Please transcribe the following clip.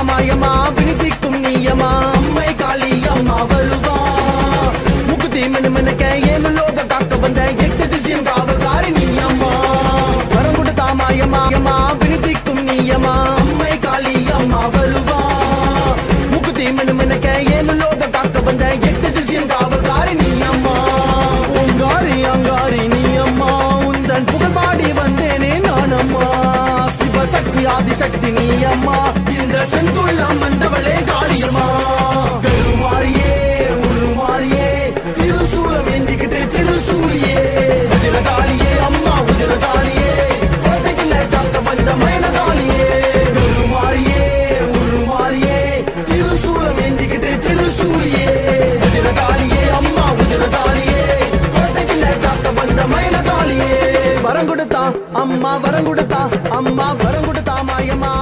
மாயமா வினிதிக்கும் நீயமா அம்மை காளி அம்மா வருவா முக்குத்தி மினுமினுக்க ஏழு லோக காக்க வந்த எட்டு திசையும் காவல்காரி நீ அம்மா வரம் கொடுத்தா மாயமா வினிதிக்கும் நீயமா அம்மை காளி அம்மா வருவா முக்குத்தி மினுமினுக்க ஏழு லோக காக்க வந்த எட்டு திசையும் காவல்காரி நீ அம்மா உங்காரி அங்காரி நீ அம்மா உந்தன் புகழ் பாடி வந்தேனே நான் அம்மா சிவசக்தி ஆதிசக்தி நீ அம்மா இந்த செந்துள்ளம் வந்தவளே காளியம்மா கருமாரியே உருமாரியே திருசூலம் ஏந்திக்கிட்டு திருசூலியே உதிரகாளியே அம்மா உதிரகாளியே கோட்டைக்குள்ள காக்க வந்த மயிலகாளியே கருமாரியே உருமாரியே திருசூலம் ஏந்திக்கிட்டு திருசூலியே உதிரகாளியே அம்மா உதிரகாளியே கோட்டைக்குள்ள காக்க வந்த மயிலகாளியே வரம் கொடுத்தா அம்மா வரம் கொடுத்தா அம்மா வரம் கொடுத்தா மாயமா